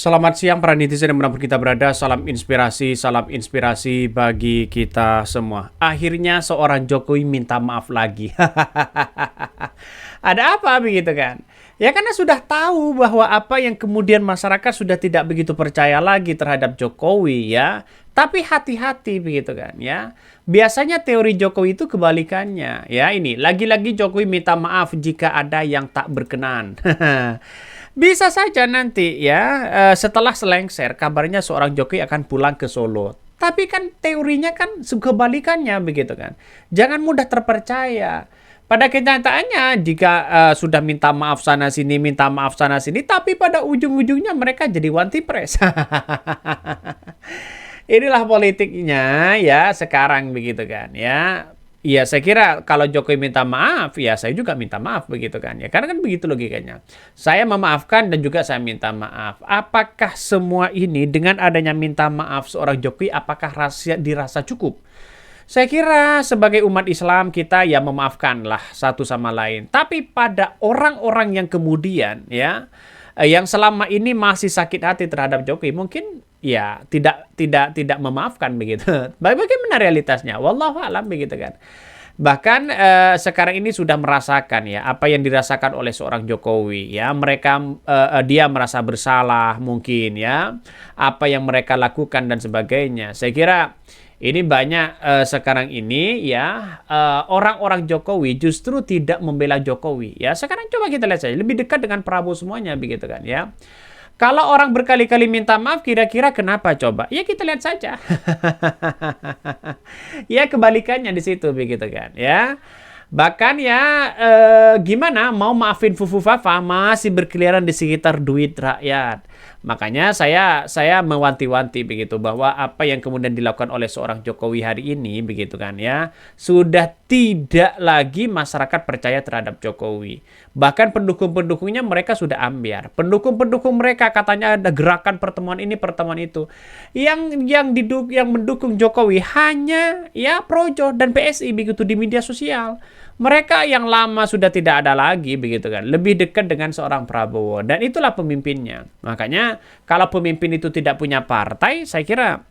Selamat siang para netizen dimanapun kita berada, salam inspirasi bagi kita semua. Akhirnya seorang Jokowi minta maaf lagi. Ada apa begitu kan? Ya karena sudah tahu bahwa apa yang kemudian masyarakat sudah tidak begitu percaya lagi terhadap Jokowi ya. Tapi hati-hati begitu kan ya. Biasanya teori Jokowi itu kebalikannya. Ya ini, lagi-lagi Jokowi minta maaf jika ada yang tak berkenan. Bisa saja nanti ya, setelah selengser kabarnya seorang Jokowi akan pulang ke Solo. Tapi kan teorinya kan kebalikannya begitu kan. Jangan mudah terpercaya. Pada kenyataannya jika sudah minta maaf sana sini, minta maaf sana sini, tapi pada ujung-ujungnya mereka jadi wanti pres. Inilah politiknya ya sekarang begitu kan ya. Iya, saya kira kalau Jokowi minta maaf, ya saya juga minta maaf begitu kan ya. Karena kan begitu logikanya. Saya memaafkan dan juga saya minta maaf. Apakah semua ini dengan adanya minta maaf seorang Jokowi, apakah dirasa cukup? Saya kira sebagai umat Islam kita ya memaafkanlah satu sama lain. Tapi pada orang-orang yang kemudian ya yang selama ini masih sakit hati terhadap Jokowi mungkin ya tidak memaafkan begitu. Bagaimana realitasnya? Wallahu a'lam begitu kan. Bahkan sekarang ini sudah merasakan ya apa yang dirasakan oleh seorang Jokowi ya. Dia merasa bersalah mungkin ya. Apa yang mereka lakukan dan sebagainya. Saya kira ini banyak sekarang ini ya orang-orang Jokowi justru tidak membela Jokowi ya. Sekarang coba kita lihat saja lebih dekat dengan Prabowo semuanya begitu kan ya. Kalau orang berkali-kali minta maaf kira-kira kenapa coba? Ya kita lihat saja. Ya kebalikannya di situ begitu kan ya. Bahkan ya gimana mau maafin Fufu Fafa masih berkeliaran di sekitar duit rakyat. Makanya saya mewanti-wanti begitu bahwa apa yang kemudian dilakukan oleh seorang Jokowi hari ini begitu kan ya, sudah tidak lagi masyarakat percaya terhadap Jokowi. Bahkan pendukung-pendukungnya mereka sudah ambiar. Pendukung-pendukung mereka katanya ada gerakan pertemuan ini, pertemuan itu. Yang mendukung Jokowi hanya ya Projo dan PSI begitu di media sosial. Mereka yang lama sudah tidak ada lagi begitu kan, lebih dekat dengan seorang Prabowo dan itulah pemimpinnya. Makanya kalau pemimpin itu tidak punya partai, saya kira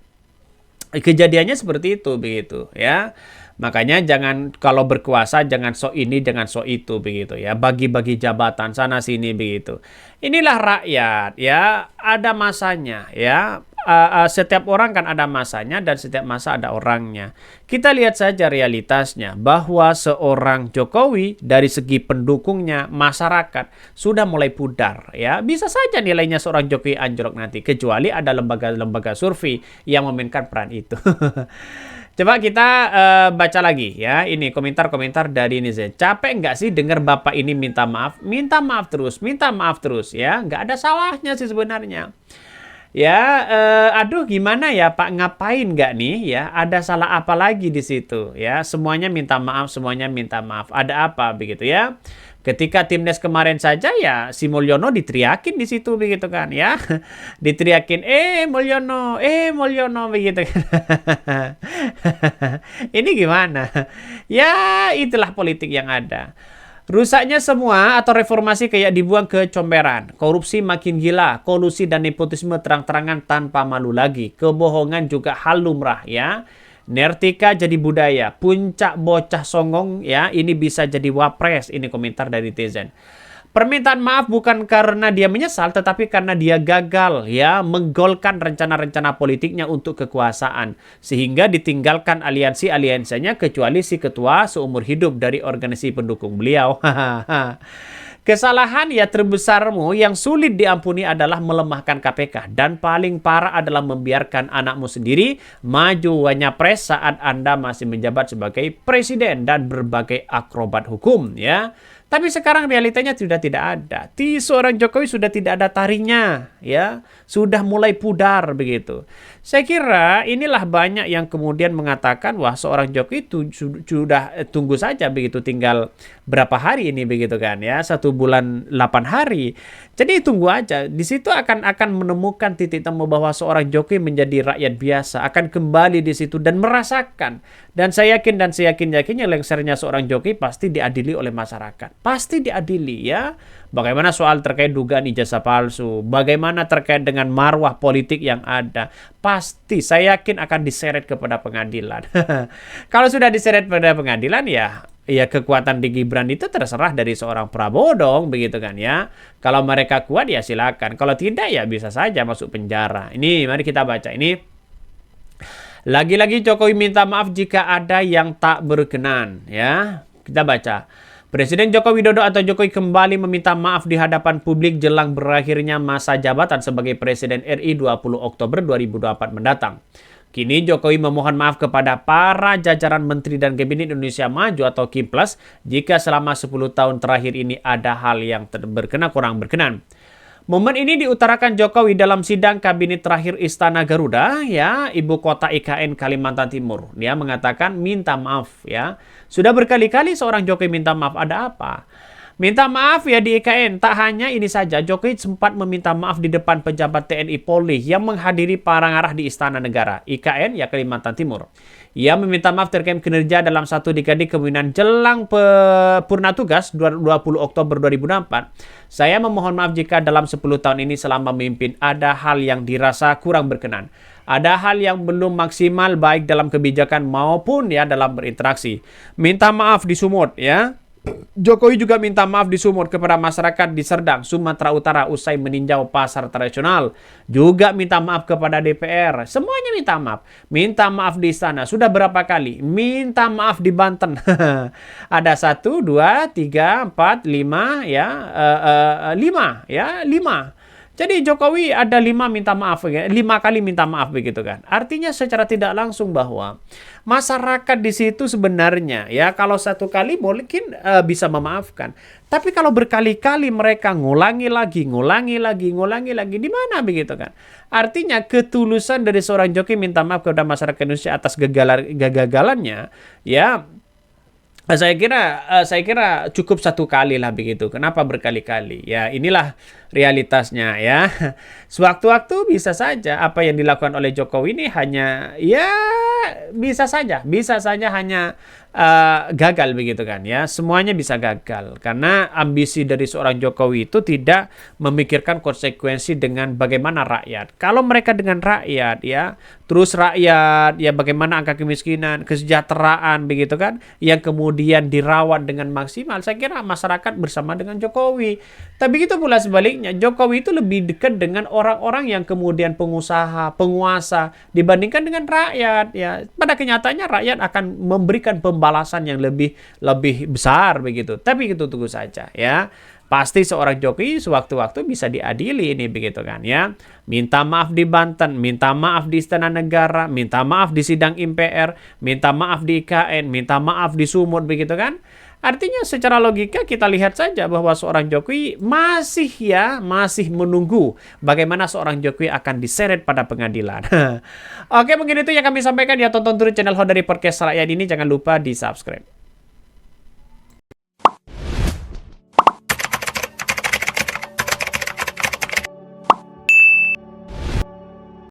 kejadiannya seperti itu begitu ya. Makanya jangan kalau berkuasa jangan sok ini jangan sok itu begitu ya. Bagi-bagi jabatan sana sini begitu. Inilah rakyat ya, ada masanya ya. Setiap orang kan ada masanya dan setiap masa ada orangnya. Kita lihat saja realitasnya bahwa seorang Jokowi dari segi pendukungnya masyarakat sudah mulai pudar ya. Bisa saja nilainya seorang Jokowi anjlok nanti kecuali ada lembaga-lembaga survei yang memainkan peran itu. Coba kita baca lagi ya. Ini komentar-komentar dari netizen. Capek nggak sih dengar bapak ini minta maaf? Minta maaf terus ya. Nggak ada salahnya sih sebenarnya. Ya, aduh gimana ya Pak, ngapain nggak nih ya? Ada salah apa lagi di situ ya? Semuanya minta maaf, semuanya minta maaf. Ada apa begitu ya? Ketika timnas kemarin saja ya si Mulyono diteriakin di situ begitu kan ya. Diteriakin Mulyono begitu kan. Ini gimana? Ya, itulah politik yang ada. Rusaknya semua atau reformasi kayak dibuang ke comberan. Korupsi makin gila, kolusi dan nepotisme terang-terangan tanpa malu lagi. Kebohongan juga hal lumrah ya. Nertika jadi budaya, puncak bocah songong ya, ini bisa jadi wapres. Ini komentar dari netizen. Permintaan maaf bukan karena dia menyesal, tetapi karena dia gagal ya menggolkan rencana-rencana politiknya untuk kekuasaan. Sehingga ditinggalkan aliansi-aliansinya kecuali si ketua seumur hidup dari organisasi pendukung beliau. Kesalahan ya terbesarmu yang sulit diampuni adalah melemahkan KPK. Dan paling parah adalah membiarkan anakmu sendiri maju wanyapres saat Anda masih menjabat sebagai presiden dan berbagai akrobat hukum ya. Tapi sekarang realitanya sudah tidak ada. Seorang Jokowi sudah tidak ada taringnya, ya, sudah mulai pudar begitu. Saya kira inilah banyak yang kemudian mengatakan, wah seorang Jokowi itu sudah tunggu saja begitu, tinggal berapa hari ini begitu kan, ya, 1 bulan 8 hari. Jadi tunggu aja. Di situ akan menemukan titik temu bahwa seorang Jokowi menjadi rakyat biasa, akan kembali di situ dan merasakan. Dan saya yakin dan saya yakinnya lengsernya seorang Jokowi pasti diadili oleh masyarakat. pasti diadili ya. Bagaimana soal terkait dugaan ijazah palsu, bagaimana terkait dengan marwah politik yang ada, pasti saya yakin akan diseret kepada pengadilan. Kalau sudah diseret pada pengadilan ya kekuatan di Gibran itu terserah dari seorang Prabowo dong, begitu kan ya. Kalau mereka kuat ya silakan, kalau tidak ya bisa saja masuk penjara. Ini mari kita baca ini. Lagi-lagi Jokowi minta maaf jika ada yang tak berkenan ya. Kita baca. Presiden Joko Widodo atau Jokowi kembali meminta maaf di hadapan publik jelang berakhirnya masa jabatan sebagai Presiden RI 20 Oktober 2024 mendatang. Kini Jokowi memohon maaf kepada para jajaran Menteri dan Kabinet Indonesia Maju atau Kiplas jika selama 10 tahun terakhir ini ada hal yang kurang berkenan. Momen ini diutarakan Jokowi dalam sidang kabinet terakhir Istana Garuda, ya, ibu kota IKN Kalimantan Timur. Dia mengatakan minta maaf, ya. Sudah berkali-kali seorang Jokowi minta maaf, ada apa? Minta maaf ya di IKN, tak hanya ini saja, Jokowi sempat meminta maaf di depan pejabat TNI Polri yang menghadiri parangarah di Istana Negara, IKN ya Kalimantan Timur. Ia meminta maaf terkait kinerja dalam satu dekade kepemimpinan jelang purna tugas 20 Oktober 2024. Saya memohon maaf jika dalam 10 tahun ini selama memimpin ada hal yang dirasa kurang berkenan. Ada hal yang belum maksimal baik dalam kebijakan maupun ya dalam berinteraksi. Minta maaf di Sumut ya. Jokowi juga minta maaf di Sumut kepada masyarakat di Serdang, Sumatera Utara usai meninjau pasar tradisional. Juga minta maaf kepada DPR. Semuanya minta maaf. Minta maaf di istana. Sudah berapa kali? Minta maaf di Banten. Ada 1, 2, 3, 4, 5 ya. 5 ya. 5. Jadi Jokowi ada 5 minta maaf, 5 kali minta maaf begitu kan. Artinya secara tidak langsung bahwa masyarakat di situ sebenarnya ya kalau 1 kali mungkin bisa memaafkan. Tapi kalau berkali-kali mereka ngulangi lagi, di mana begitu kan? Artinya ketulusan dari seorang Jokowi minta maaf kepada masyarakat Indonesia atas kegagalannya ya. Saya kira cukup 1 kali lah begitu. Kenapa berkali-kali? Ya inilah realitasnya ya. Sewaktu-waktu bisa saja apa yang dilakukan oleh Jokowi ini hanya ya bisa saja hanya gagal begitu kan ya. Semuanya bisa gagal karena ambisi dari seorang Jokowi itu tidak memikirkan konsekuensi dengan bagaimana rakyat. Kalau mereka dengan rakyat ya, terus rakyat ya bagaimana angka kemiskinan, kesejahteraan begitu kan, yang kemudian dirawat dengan maksimal, saya kira masyarakat bersama dengan Jokowi. Tapi begitu pula sebaliknya, Jokowi itu lebih dekat dengan orang-orang yang kemudian pengusaha, penguasa dibandingkan dengan rakyat ya. Pada kenyataannya rakyat akan memberikan pembalasan yang lebih besar begitu. Tapi itu tunggu saja ya. Pasti seorang Jokowi sewaktu-waktu bisa diadili ini begitu kan ya. Minta maaf di Banten, minta maaf di Istana Negara, minta maaf di sidang MPR, minta maaf di IKN, minta maaf di Sumut begitu kan. Artinya secara logika kita lihat saja bahwa seorang Jokowi masih menunggu bagaimana seorang Jokowi akan diseret pada pengadilan. Oke, mungkin itu yang kami sampaikan ya. Tonton terus channel Hodari Podcast Rakyat ini, jangan lupa di subscribe.